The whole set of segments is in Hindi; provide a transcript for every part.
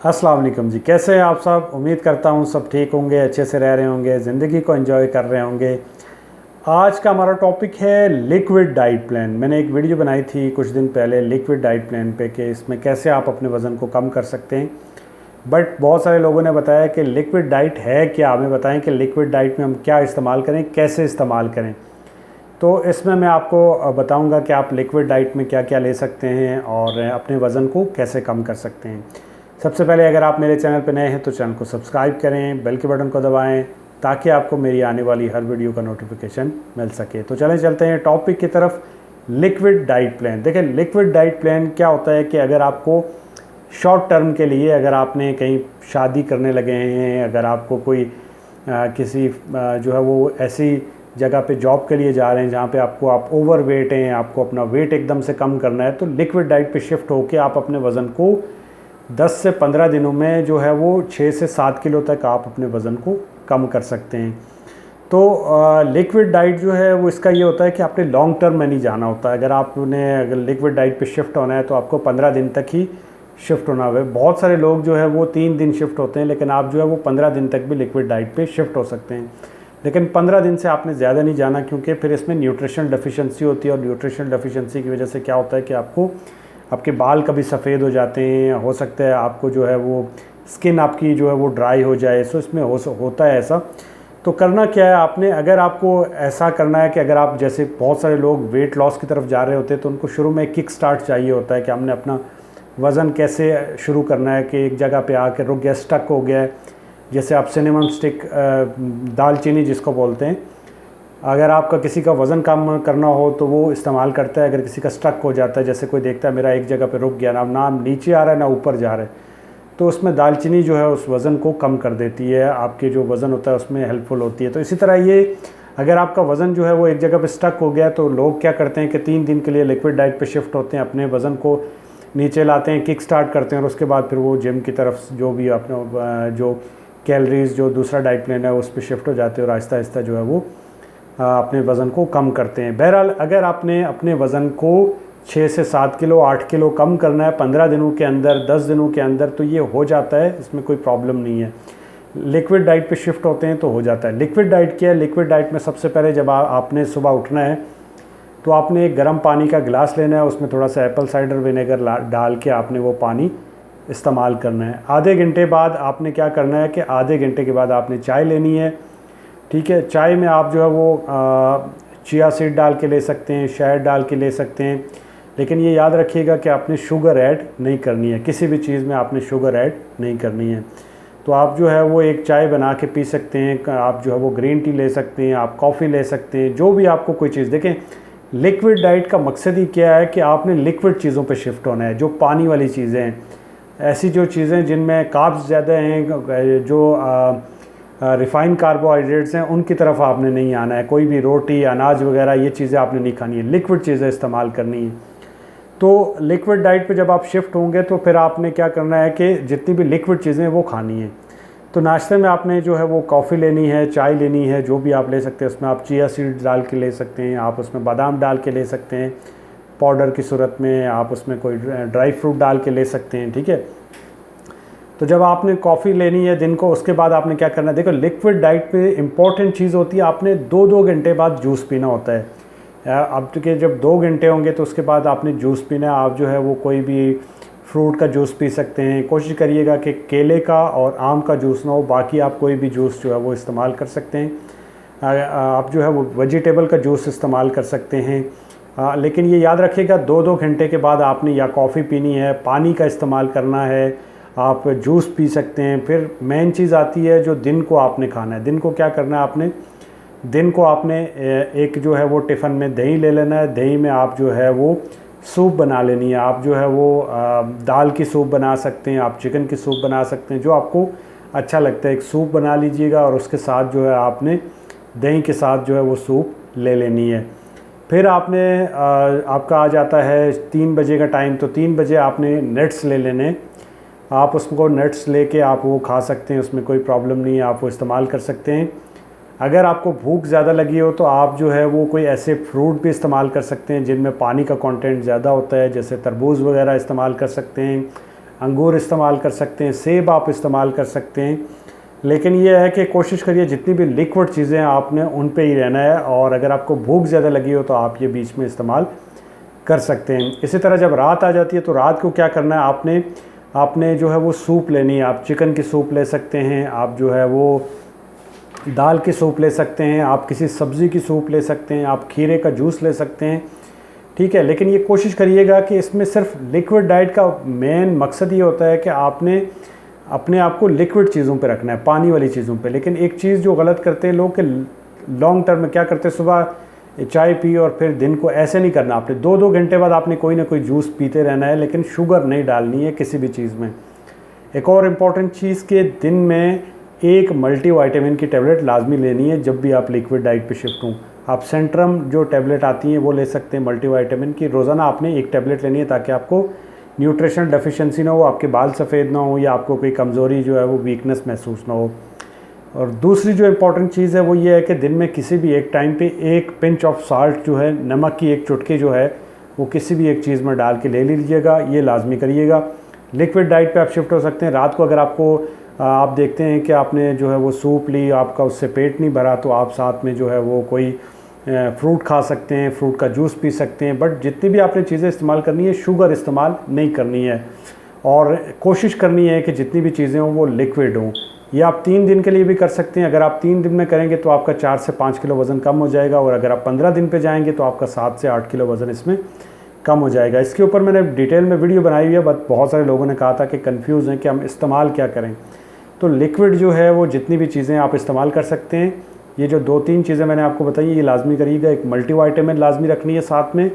अस्सलाम वालेकुम जी, कैसे हैं आप सब। उम्मीद करता हूँ सब ठीक होंगे, अच्छे से रह रहे होंगे, ज़िंदगी को एंजॉय कर रहे होंगे। आज का हमारा टॉपिक है लिक्विड डाइट प्लान। मैंने एक वीडियो बनाई थी कुछ दिन पहले लिक्विड डाइट प्लान पे कि इसमें कैसे आप अपने वज़न को कम कर सकते हैं। बट बहुत सारे लोगों ने बताया कि लिक्विड डाइट है क्या, हमें बताएं कि लिक्विड डाइट में हम क्या इस्तेमाल करें, कैसे इस्तेमाल करें। तो इसमें मैं आपको बताऊंगा कि आप लिक्विड डाइट में क्या क्या ले सकते हैं और अपने वज़न को कैसे कम कर सकते हैं। सबसे पहले अगर आप मेरे चैनल पर नए हैं तो चैनल को सब्सक्राइब करें, बेल के बटन को दबाएं ताकि आपको मेरी आने वाली हर वीडियो का नोटिफिकेशन मिल सके। तो चलते हैं टॉपिक की तरफ। लिक्विड डाइट प्लान, देखिए लिक्विड डाइट प्लान क्या होता है कि अगर आपको शॉर्ट टर्म के लिए, अगर आपने कहीं शादी करने लगे हैं, अगर आपको कोई किसी जो है वो ऐसी जगह पे जॉब के लिए जा रहे हैं जहाँ पे आप ओवर वेट हैं, आपको अपना वेट एकदम से कम करना है, तो लिक्विड डाइट पे शिफ्ट होके आप अपने वज़न को 10 से 15 दिनों में जो है वो 6 से 7 किलो तक आप अपने वज़न को कम कर सकते हैं। तो लिक्विड डाइट जो है वो इसका ये होता है कि आपने लॉन्ग टर्म में नहीं जाना होता। अगर लिक्विड डाइट पे शिफ्ट होना है तो आपको 15 दिन तक ही शिफ्ट होना है। बहुत सारे लोग जो है वो 3 दिन शिफ्ट होते हैं, लेकिन आप जो है वो 15 दिन तक भी लिक्विड डाइट पे शिफ्ट हो सकते हैं। लेकिन 15 दिन से आपने ज़्यादा नहीं जाना, क्योंकि फिर इसमें न्यूट्रिशनल डेफिशिएंसी होती है और न्यूट्रिशनल डेफिशिएंसी की वजह से क्या होता है कि आपके बाल कभी सफ़ेद हो जाते हैं, हो सकता है आपको जो है वो स्किन आपकी जो है वो ड्राई हो जाए। सो इसमें होता है ऐसा। तो करना क्या है आपने, अगर आपको ऐसा करना है कि अगर आप जैसे बहुत सारे लोग वेट लॉस की तरफ जा रहे होते हैं तो उनको शुरू में किक स्टार्ट चाहिए होता है कि हमने अपना वज़न कैसे शुरू करना है, कि एक जगह पे आके रुक गया, स्टक हो गया है। जैसे आप सिनेमन स्टिक, दालचीनी जिसको बोलते हैं, अगर आपका किसी का वज़न कम करना हो तो वो इस्तेमाल करता है। अगर किसी का स्टक हो जाता है, जैसे कोई देखता है मेरा एक जगह पे रुक गया, ना नीचे आ रहा है ना ऊपर जा रहा है, तो उसमें दालचीनी जो है उस वज़न को कम कर देती है, आपके जो वज़न होता है उसमें हेल्पफुल होती है। तो इसी तरह ये अगर आपका वज़न जो है वो एक जगह पे स्टक हो गया तो लोग क्या करते हैं कि 3 दिन के लिए लिक्विड डाइट पे शिफ्ट होते हैं, अपने वज़न को नीचे लाते हैं, किक स्टार्ट करते हैं और उसके बाद फिर वो जिम की तरफ जो भी अपने जो कैलोरीज जो दूसरा डाइट प्लान है उस पर शिफ्ट हो जाते हैं और आहिस्ता आहिस्ता जो है वो अपने वज़न को कम करते हैं। बहरहाल अगर आपने अपने वज़न को 6 से 7 किलो 8 किलो कम करना है 15 दिनों के अंदर, 10 दिनों के अंदर, तो ये हो जाता है, इसमें कोई प्रॉब्लम नहीं है। लिक्विड डाइट पे शिफ्ट होते हैं तो हो जाता है। लिक्विड डाइट क्या है, लिक्विड डाइट में सबसे पहले जब आपने सुबह उठना है तो आपने एक गर्म पानी का गिलास लेना है, उसमें थोड़ा सा एप्पल साइडर विनेगर डाल के आपने वो पानी इस्तेमाल करना है। आधे घंटे बाद आपने क्या करना है कि आधे घंटे के बाद आपने चाय लेनी है। ठीक है, चाय में आप जो है वो चिया सीड डाल के ले सकते हैं, शहद डाल के ले सकते हैं, लेकिन ये याद रखिएगा कि आपने शुगर ऐड नहीं करनी है, किसी भी चीज़ में आपने शुगर ऐड नहीं करनी है। तो आप जो है वो एक चाय बना के पी सकते हैं, आप जो है वो ग्रीन टी ले सकते हैं, आप कॉफ़ी ले सकते हैं, जो भी आपको कोई चीज़। देखें लिक्विड डाइट का मकसद ही क्या है कि आपने लिक्विड चीज़ों पर शिफ्ट होना है, जो पानी वाली चीज़ें हैं, ऐसी जो चीज़ें जिनमें कार्ब्स ज़्यादा हैं, जो रिफ़ाइंड कार्बोहाइड्रेट्स हैं, उनकी तरफ आपने नहीं आना है। कोई भी रोटी, अनाज वगैरह ये चीज़ें आपने नहीं खानी है, लिक्विड चीज़ें इस्तेमाल करनी है। तो लिक्विड डाइट पे जब आप शिफ्ट होंगे तो फिर आपने क्या करना है कि जितनी भी लिक्विड चीज़ें वो खानी है। तो नाश्ते में आपने जो है वो कॉफ़ी लेनी है, चाय लेनी है, जो भी आप ले सकते हैं। उसमें आप चिया सीड्स डाल के ले सकते हैं, आप उसमें बादाम डाल के ले सकते हैं पाउडर की सूरत में, आप उसमें कोई ड्राई फ्रूट डाल के ले सकते हैं। ठीक है, तो जब आपने कॉफ़ी लेनी है दिन को, उसके बाद आपने क्या करना है, देखो लिक्विड डाइट पे इम्पॉर्टेंट चीज़ होती है, आपने 2-2 घंटे बाद जूस पीना होता है। अब तो जब 2 घंटे होंगे तो उसके बाद आपने जूस पीना है। आप जो है वो कोई भी फ्रूट का जूस पी सकते हैं। कोशिश करिएगा कि केले का और आम का जूस ना हो, बाकी आप कोई भी जूस जो है वो इस्तेमाल कर सकते हैं। आप जो है वो वेजिटेबल का जूस इस्तेमाल कर सकते हैं। लेकिन ये याद रखिएगा 2-2 घंटे के बाद आपने या कॉफ़ी पीनी है, पानी का इस्तेमाल करना है, आप जूस पी सकते हैं। फिर मेन चीज़ आती है जो दिन को आपने खाना है। दिन को क्या करना है आपने, दिन को आपने एक जो है वो टिफ़िन में दही ले लेना है, दही में आप जो है वो सूप बना लेनी है। आप जो है वो दाल की सूप बना सकते हैं, आप चिकन की सूप बना सकते हैं, जो आपको अच्छा लगता है। एक सूप बना लीजिएगा और उसके साथ जो है आपने दही के साथ जो है वो सूप ले लेनी है। फिर आपने आपका आ जाता है 3 बजे का टाइम, तो 3 बजे आपने नट्स ले लेने। आप उसको नट्स लेके आप वो खा सकते हैं, उसमें कोई प्रॉब्लम नहीं है, आप वो इस्तेमाल कर सकते हैं। अगर आपको भूख ज़्यादा लगी हो तो आप जो है वो कोई ऐसे फ्रूट भी इस्तेमाल कर सकते हैं जिनमें पानी का कंटेंट ज़्यादा होता है, जैसे तरबूज वगैरह इस्तेमाल कर सकते हैं, अंगूर इस्तेमाल कर सकते हैं, सेब आप इस्तेमाल कर सकते हैं। लेकिन ये है कि कोशिश करिए जितनी भी लिक्विड चीज़ें हैं आपने उन पे ही रहना है, और अगर आपको भूख ज़्यादा लगी हो तो आप ये बीच में इस्तेमाल कर सकते हैं। इसी तरह जब रात आ जाती है तो रात को क्या करना है, आपने जो है वो सूप लेनी है। आप चिकन की सूप ले सकते हैं, आप जो है वो दाल की सूप ले सकते हैं, आप किसी सब्ज़ी की सूप ले सकते हैं, आप खीरे का जूस ले सकते हैं, ठीक है। लेकिन ये कोशिश करिएगा कि इसमें सिर्फ लिक्विड डाइट का मेन मकसद ये होता है कि आपने अपने आप को लिक्विड चीज़ों पे रखना है, पानी वाली चीज़ों पे। लेकिन एक चीज़ जो गलत करते हैं लोग कि लॉन्ग टर्म में क्या करते हैं, सुबह चाय पी और फिर दिन को ऐसे नहीं करना। आपने 2-2 घंटे बाद आपने कोई ना कोई जूस पीते रहना है, लेकिन शुगर नहीं डालनी है किसी भी चीज़ में। एक और इम्पॉर्टेंट चीज़ कि दिन में एक मल्टीविटामिन की टेबलेट लाजमी लेनी है जब भी आप लिक्विड डाइट पे शिफ्ट हों। आप सेंट्रम जो टेबलेट आती हैं वो ले सकते हैं मल्टीविटामिन की। रोज़ाना आपने एक टेबलेट लेनी है ताकि आपको न्यूट्रिशनल डेफिशिएंसी ना हो, आपके बाल सफ़ेद ना हो, या आपको कोई कमज़ोरी जो है वो वीकनेस महसूस ना हो। और दूसरी जो इम्पॉर्टेंट चीज़ है वो ये है कि दिन में किसी भी एक टाइम पे एक पिंच ऑफ साल्ट जो है, नमक की एक चुटकी जो है वो किसी भी एक चीज़ में डाल के ले लीजिएगा, ये लाजमी करिएगा। लिक्विड डाइट पे आप शिफ्ट हो सकते हैं। रात को अगर आप देखते हैं कि आपने जो है वो सूप ली, आपका उससे पेट नहीं भरा, तो आप साथ में जो है वो कोई फ्रूट खा सकते हैं, फ्रूट का जूस पी सकते हैं। बट जितनी भी आपने चीज़ें इस्तेमाल करनी है, शुगर इस्तेमाल नहीं करनी है, और कोशिश करनी है कि जितनी भी चीज़ें हों वो लिक्विड हों। ये आप 3 दिन के लिए भी कर सकते हैं। अगर आप 3 दिन में करेंगे तो आपका 4 से 5 किलो वज़न कम हो जाएगा, और अगर आप 15 दिन पे जाएंगे तो आपका 7 से 8 किलो वज़न इसमें कम हो जाएगा। इसके ऊपर मैंने डिटेल में वीडियो बनाई हुई है, बट बहुत सारे लोगों ने कहा था कि कंफ्यूज हैं कि हम इस्तेमाल क्या करें। तो लिक्विड जो है वो जितनी भी चीज़ें आप इस्तेमाल कर सकते हैं। ये जो 2-3 चीज़ें मैंने आपको बताई ये लाजमी करिएगा। एक मल्टीविटामिन लाजमी रखनी है साथ में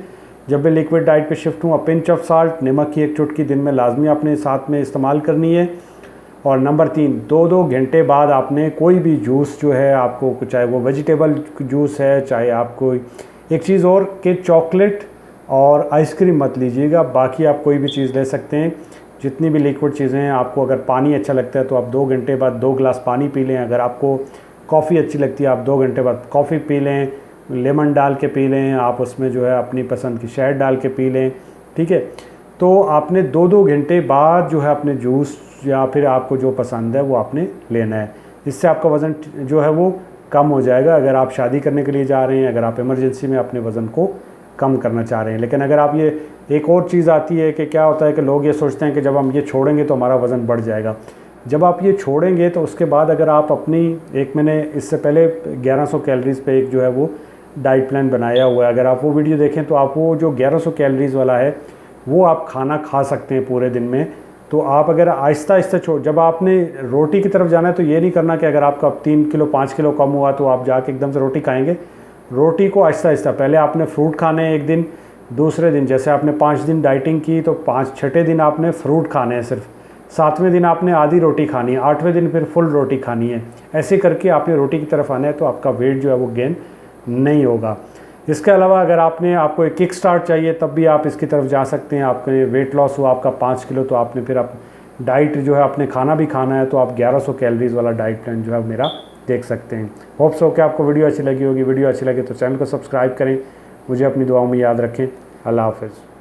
जब भी लिक्विड डाइट पे शिफ्ट हूँ। पिंच ऑफ साल्ट, नमक की एक चुटकी दिन में लाजमी आपने साथ में इस्तेमाल करनी है। और नंबर 3, 2-2 घंटे बाद आपने कोई भी जूस जो है आपको, चाहे वो वेजिटेबल जूस है, चाहे आपको एक चीज़ और कि चॉकलेट और आइसक्रीम मत लीजिएगा, बाकी आप कोई भी चीज़ ले सकते हैं। जितनी भी लिक्विड चीज़ें हैं, आपको अगर पानी अच्छा लगता है तो आप 2 घंटे बाद 2 गिलास पानी पी लें। अगर आपको कॉफ़ी अच्छी लगती है आप 2 घंटे बाद कॉफ़ी पी लें, लेमन डाल के पी लें, आप उसमें जो है अपनी पसंद की शहद डाल के पी लें, ठीक है। तो आपने 2-2 घंटे बाद जो है अपने जूस या फिर आपको जो पसंद है वो आपने लेना है। इससे आपका वज़न जो है वो कम हो जाएगा। अगर आप शादी करने के लिए जा रहे हैं, अगर आप इमरजेंसी में अपने वज़न को कम करना चाह रहे हैं। लेकिन अगर आप ये, एक और चीज़ आती है कि क्या होता है कि लोग ये सोचते हैं कि जब हम ये छोड़ेंगे तो हमारा वज़न बढ़ जाएगा। जब आप ये छोड़ेंगे तो उसके बाद अगर आप अपनी मैंने इससे पहले 1100 कैलोरीज़ पे एक जो है वो डाइट प्लान बनाया हुआ है। अगर आप वो वीडियो देखें तो आप वो जो 1100 कैलोरीज़ वाला है वो आप खाना खा सकते हैं पूरे दिन में। तो आप अगर आहिस्ता आहिस्ता जब आपने रोटी की तरफ जाना है तो ये नहीं करना कि अगर आपका 3 किलो 5 किलो कम हुआ तो आप जाके एकदम से रोटी खाएंगे। रोटी को आहिस्ता आहिस्ता, पहले आपने फ्रूट खाने हैं एक दिन, दूसरे दिन जैसे आपने 5 दिन डाइटिंग की तो 6ठे दिन आपने फ्रूट खाने हैं सिर्फ, 7वें दिन आपने आधी रोटी खानी है, 8वें दिन फिर फुल रोटी खानी है। ऐसे करके आपने रोटी की तरफ आना है तो आपका वेट जो है वो गेन नहीं होगा। इसके अलावा अगर आपको एक किक स्टार्ट चाहिए तब भी आप इसकी तरफ जा सकते हैं। आपके वेट लॉस हुआ आपका 5 किलो तो आपने फिर आप डाइट जो है अपने खाना भी खाना है तो आप 1100 कैलोरीज़ वाला डाइट प्लान जो है मेरा देख सकते हैं। होप्स हो कि आपको वीडियो अच्छी लगी होगी। वीडियो अच्छी लगे तो चैनल को सब्सक्राइब करें। मुझे अपनी दुआओं में याद रखें। अल्लाह हाफ़िज़।